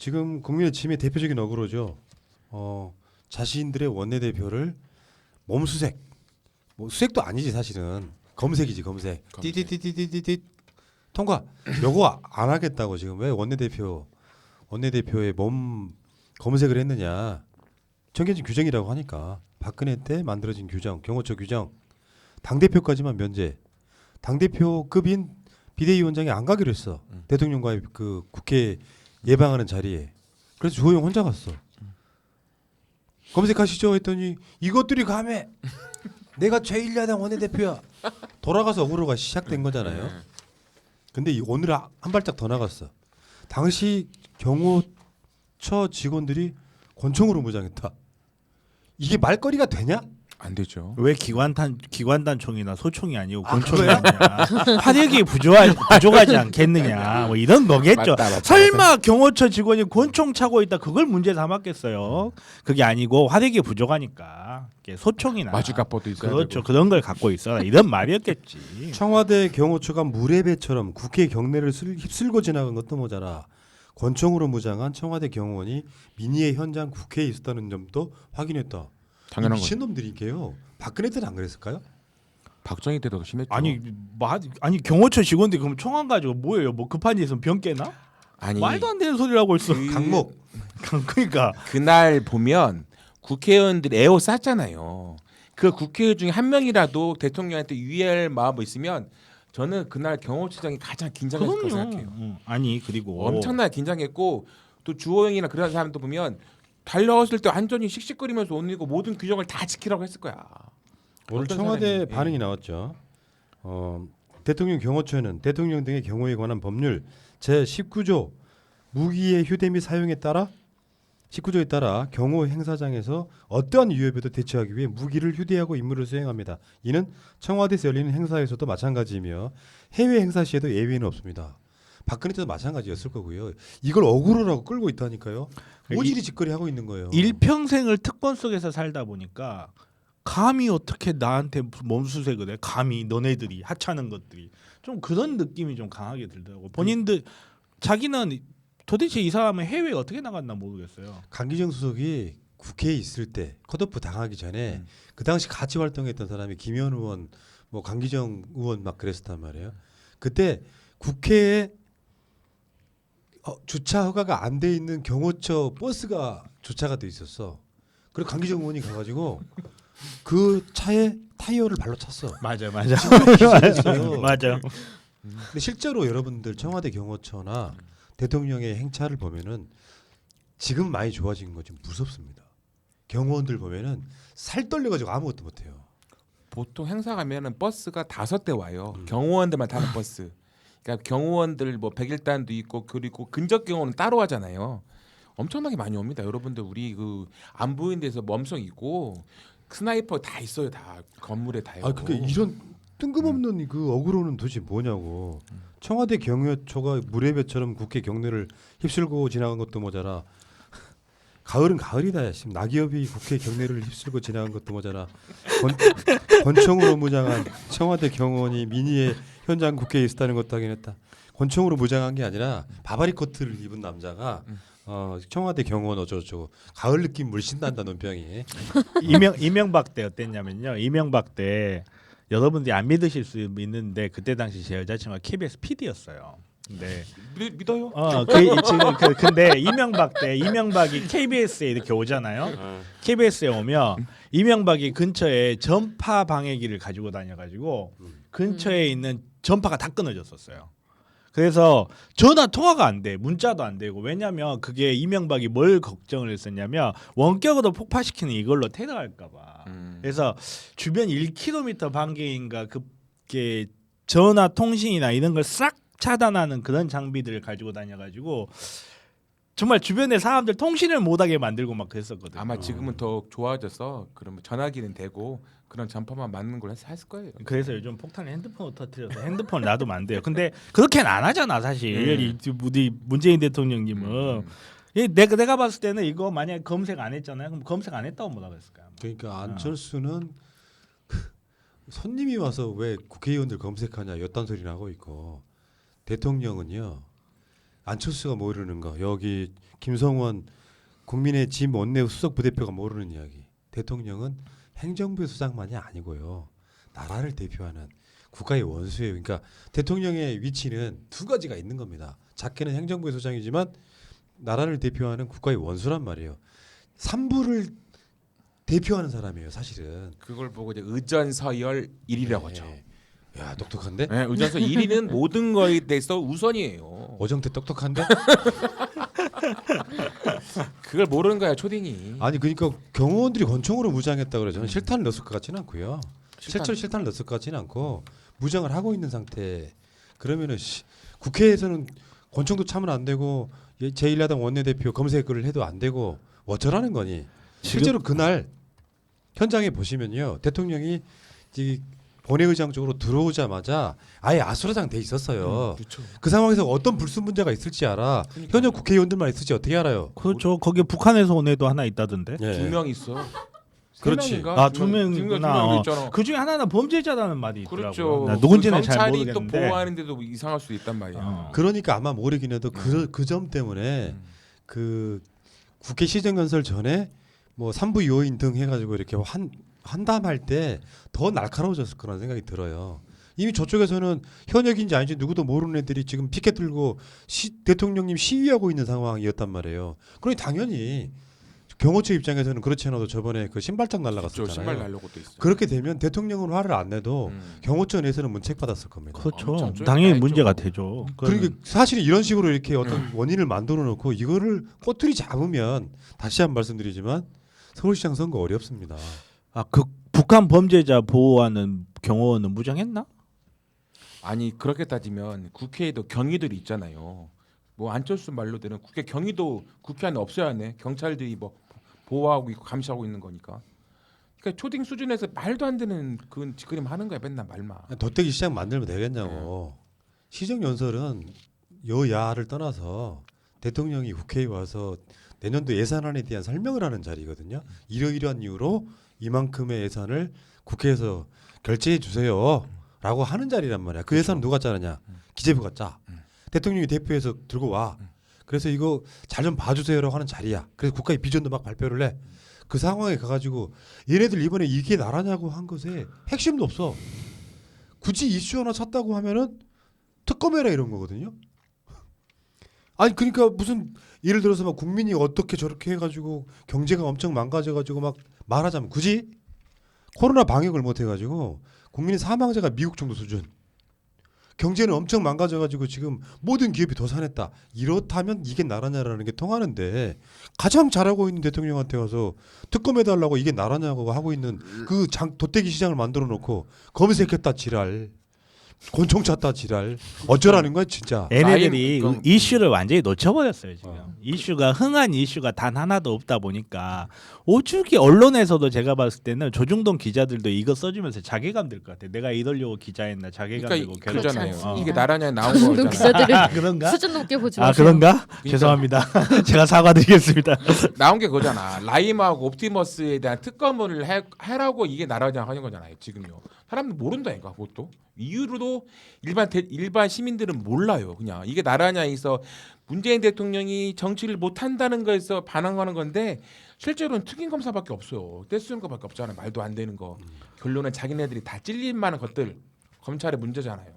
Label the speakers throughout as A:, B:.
A: 지금 국민의힘의 대표적인 어그로죠. 자신들의 원내대표를 몸수색, 뭐 수색도 아니지 사실은 검색이지 검색. 띠띠띠띠띠띠 통과. 요거 안 하겠다고 지금 왜 원내대표의 몸 검색을 했느냐. 정해진 규정이라고 하니까 박근혜 때 만들어진 규정, 경호처 규정, 당 대표까지만 면제. 당 대표급인 비대위원장이 안 가기로 했어. 대통령과의 그 국회 예방하는 자리에. 그래서 주호영 혼자 갔어. 검색하시죠 했더니 이것들이 감해. 내가 제1야당 원내대표야. 돌아가서 억울로가 시작된 거잖아요. 근데 오늘 한 발짝 더 나갔어. 당시 경호처 직원들이 권총으로 무장했다. 이게 말거리가 되냐?
B: 안 되죠.
C: 왜 기관단 총이나 소총이 아니고 권총이 아니냐? 화력이 부족하지 않겠느냐? 뭐 이런 거겠죠.
B: 맞다.
C: 설마 경호처 직원이 권총 차고 있다 그걸 문제 삼았겠어요? 그게 아니고 화력이 부족하니까 소총이나
B: 마주갑포도 있어야
C: 그렇죠.
B: 되고.
C: 그런 걸 갖고 있어라 이런 말이었겠지.
A: 청와대 경호처가 무례배처럼 국회 경내를 휩쓸고 지나간 것도 모자라 권총으로 무장한 청와대 경호원이 민의의 현장 국회에 있었다는 점도 확인했다.
B: 당연한 거죠.
A: 미친놈들이게요. 박근혜 때는 안 그랬을까요?
B: 박정희 때도 더 심했죠.
C: 아니 경호처 직원들이 그럼 총 안 가지고 뭐예요? 뭐 급한 일 있으면 병 깨나?
B: 아니
C: 말도 안 되는 소리를 하고 있어.
A: 강목.
C: 그러니까
B: 그날 보면 국회의원들이 애호 쌌잖아요. 그 국회의원 중에 한 명이라도 대통령한테 유의할 마음이 있으면 저는 그날 경호처장이 가장 긴장했다고 생각해요.
C: 아니 그리고
B: 엄청나게 긴장했고 또 주호영이나 그런 사람도 보면 달려왔을 때 완전히 씩씩거리면서 옷 입고 모든 규정을 다 지키라고 했을 거야.
A: 오늘
B: 어떤
A: 청와대
B: 사람이,
A: 반응이 나왔죠. 대통령 경호처에는 대통령 등의 경호에 관한 법률 제19조 무기의 휴대 및 사용에 따라 19조에 따라 경호 행사장에서 어떠한 위협에도 대처하기 위해 무기를 휴대하고 임무를 수행합니다. 이는 청와대에서 열리는 행사에서도 마찬가지이며 해외 행사 시에도 예외는 없습니다. 박근혜 때도 마찬가지였을 거고요. 이걸 억울하라고 끌고 있다니까요. 모질이 짓거리 하고 있는 거예요.
C: 일평생을 특권 속에서 살다 보니까 감히 어떻게 나한테 몸수색을 해? 감히 너네들이 하찮은 것들이 좀 그런 느낌이 좀 강하게 들더라고. 본인들 자기는 도대체 이 사람은 해외에 어떻게 나갔나 모르겠어요.
A: 강기정 수석이 국회에 있을 때 컷오프 당하기 전에 그 당시 같이 활동했던 사람이 김현 의원, 뭐 강기정 의원 막 그랬었단 말이에요. 그때 국회에 주차 허가가 안 돼 있는 경호처 버스가 주차가 돼 있었어. 그리고 강기정 의원이 가가지고 그 차에 타이어를 발로 찼어.
C: 맞아.
A: 기절했어요.
C: 맞아.
A: 근데 실제로 여러분들 청와대 경호처나 대통령의 행차를 보면은 지금 많이 좋아진 거 좀 무섭습니다. 경호원들 보면은 살 떨려가지고 아무것도 못해요.
B: 보통 행사 가면은 버스가 5대 와요. 경호원들만 타는 버스. 그러니까 경호원들 뭐 101단도 있고 그리고 근접 경호는 따로 하잖아요. 엄청나게 많이 옵니다. 여러분들 우리 그 안 보이는 데서 멈춰 있고 스나이퍼 다 있어요. 다 건물에 다요.
A: 아 그게 이런 뜬금없는 그 어그로는 도대체 뭐냐고. 청와대 경호처가 무례배처럼 국회 경내를 휩쓸고 지나간 것도 모자라. 가을은 가을이다. 지금 낙엽이 국회 경내를 휩쓸고 지나간 것도 모자라. 권총으로 무장한 청와대 경호원이 민의의 현장 국회에 있었다는 것도 하긴 했다. 권총으로 무장한 게 아니라 바바리 코트를 입은 남자가 청와대 경호원 어쩌고저쩌고 가을 느낌 물씬 난다 논평이.
C: 이명박 때 어땠냐면요. 이명박 때 여러분들이 안 믿으실 수 있는데 그때 당시 제 여자친구가 KBS PD였어요. 네.
B: 믿어요?
C: 근데 이명박이 KBS에 이렇게 오잖아요. KBS에 오면 이명박이 근처에 전파 방해기를 가지고 다녀가지고 근처에 있는 전파가 다 끊어졌었어요. 그래서 전화 통화가 안 돼, 문자도 안 되고. 왜냐하면 그게 이명박이 뭘 걱정을 했었냐면 원격으로 폭파시키는 이걸로 테러할까봐. 그래서 주변 1km 반경인가 그게 전화 통신이나 이런 걸 싹 차단하는 그런 장비들을 가지고 다녀가지고 정말 주변에 사람들 통신을 못하게 만들고 막 그랬었거든요.
B: 아마 지금은 더 좋아져서 그러면 전화기는 되고 그런 전파만 맞는 걸 했을 거예요.
C: 그래서 요즘 폭탄에 핸드폰을 터뜨려서 핸드폰 놔두면 안 돼요. 근데 그렇게는 안 하잖아 사실. 우리 문재인 대통령님은 내가 봤을 때는 이거 만약에 검색 안 했잖아요. 그럼 검색 안 했다고 뭐라 그랬을까요?
A: 그러니까 안철수는 손님이 와서 왜 국회의원들 검색하냐 이딴 소리를 하고 있고 대통령은요 안철수가 모르는 거, 여기 김성원 국민의힘 원내 수석 부대표가 모르는 이야기. 대통령은 행정부의 수장만이 아니고요. 나라를 대표하는 국가의 원수예요. 그러니까 대통령의 위치는 두 가지가 있는 겁니다. 작게는 행정부의 수장이지만 나라를 대표하는 국가의 원수란 말이에요. 삼부를 대표하는 사람이에요, 사실은.
B: 그걸 보고 이제 의전서열 1위라고 하죠.
A: 야, 똑똑한데?
B: 네, 의전서 1위는 모든 거에 대해서 우선이에요.
A: 어정태 똑똑한데?
B: 그걸 모르는 거야 초딩이.
A: 아니 그러니까 경호원들이 권총으로 무장했다 그래. 저는 실탄을 넣었을 것 같지는 않고요. 실제로 실탄을 넣었을 것 같지는 않고 무장을 하고 있는 상태. 그러면은 국회에서는 권총도 차면 안 되고 제1야당 원내대표 검색을 해도 안 되고 어쩌라는 거니? 실제로 그날 현장에 보시면요, 대통령이 이 본회의장 쪽으로 들어오자마자 아예 아수라장 돼 있었어요.
B: 그렇죠.
A: 그 상황에서 어떤 불순 문제가 있을지 알아.
B: 그러니까.
A: 현역 국회의원들만 있을지 어떻게 알아요?
C: 그렇죠. 거기 북한에서 온 애도 하나 있다던데.
A: 예.
B: 2명 있어.
A: 그렇지.
C: 아, 두 명이구나.
B: 있잖아.
C: 그 중에 하나는 범죄자라는 말이 있더라고요.
B: 그렇죠.
C: 나 누군지는 잘
B: 경찰이
C: 모르겠는데.
B: 또 보호하는데도 이상할 수 있단 말이야.
A: 그러니까 아마 모르긴 해도 그 점 때문에 그 국회 시정연설 전에 뭐 3부 요인 등 해가지고 이렇게 한담할 때 더 날카로워졌을 거라는 생각이 들어요. 이미 저쪽에서는 현역인지 아닌지 누구도 모르는 애들이 지금 피켓 들고 대통령님 시위하고 있는 상황이었단 말이에요. 그러니 당연히 경호처 입장에서는 그렇지 않아도 저번에 그 신발장 날라갔었잖아요.
B: 신발 날려고 또 있어.
A: 그렇게 되면 대통령은 화를 안 내도 경호처 내에서는 문책받았을 겁니다.
C: 그렇죠.
B: 엄청
C: 당연히
B: 쫄깃하겠죠.
C: 문제가 되죠.
A: 그러니까 사실은 이런 식으로 이렇게 어떤 원인을 만들어 놓고 이거를 꼬투리 잡으면 다시 한 번 말씀드리지만 서울시장 선거 어렵습니다.
C: 아, 그 북한 범죄자 보호하는 경호원은 무장했나?
B: 아니 그렇게 따지면 국회에도 경위들이 있잖아요. 뭐 안철수 말로되는 국회 경위도 국회 안에 없어야 하네. 경찰들이 뭐 보호하고 있고 감시하고 있는 거니까. 그러니까 초딩 수준에서 말도 안 되는 그 그림 하는 거야 맨날 말만.
A: 덧대기 시장 만들면 되겠냐고. 시정연설은 여야를 떠나서 대통령이 국회에 와서 내년도 예산안에 대한 설명을 하는 자리거든요. 이러이러한 이유로 이만큼의 예산을 국회에서 결제해 주세요라고 하는 자리란 말이야. 그 예산은 누가 짜느냐? 기재부가 짜. 대통령이 대표해서 들고 와. 그래서 이거 잘 좀 봐주세요라고 하는 자리야. 그래서 국가의 비전도 막 발표를 해. 그 상황에 가가지고 얘네들 이번에 이게 나라냐고 한 것에 핵심도 없어. 굳이 이슈 하나 찾다고 하면은 특검해라 이런 거거든요. 아니 그러니까 무슨 예를 들어서 막 국민이 어떻게 저렇게 해가지고 경제가 엄청 망가져가지고 막 말하자면 굳이 코로나 방역을 못 해가지고 국민의 사망자가 미국 정도 수준. 경제는 엄청 망가져가지고 지금 모든 기업이 더 산했다. 이렇다면 이게 나라냐라는 게 통하는데 가장 잘하고 있는 대통령한테 와서 특검해달라고 이게 나라냐고 하고 있는 그 돗대기 시장을 만들어 놓고 검색했다 지랄. 권총 찾다 지랄. 어쩌라는 거야 진짜.
C: 얘네들이
B: 라임,
C: 이슈를 완전히 놓쳐버렸어요 지금. 이슈가 흥한 이슈가 단 하나도 없다 보니까 오죽이 언론에서도 제가 봤을 때는 조중동 기자들도 이거 써주면서 자괴감 들 것 같아. 내가 이러려고 기자했나 자괴감 들고
B: 그러니까
C: 괴롭-
B: 그러잖아요.
D: 그렇지.
B: 이게 나라냐 나온
D: 방송
B: 거잖아.
D: 기자들을
C: 아, 그런가?
D: 수준 높게 보지
C: 아
D: 마세요.
C: 그런가? 죄송합니다. 제가 사과드리겠습니다.
B: 나온 게 그거잖아. 라임하고 옵티머스에 대한 특검을 해라고 이게 나라냐 하는 거잖아요. 지금요. 사람들 모른다니까 그것도. 이유로도 일반 시민들은 몰라요. 그냥 이게 나라냐 해서 문재인 대통령이 정치를 못 한다는 거에서 반항하는 건데 실제로는 특임 검사밖에 없어요. 떼쓰는 거밖에 없잖아요. 말도 안 되는 거. 결론은 자기네들이 다 찔릴 만한 것들 검찰의 문제잖아요.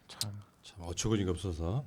B: 참.
A: 참 어처구니가 없어서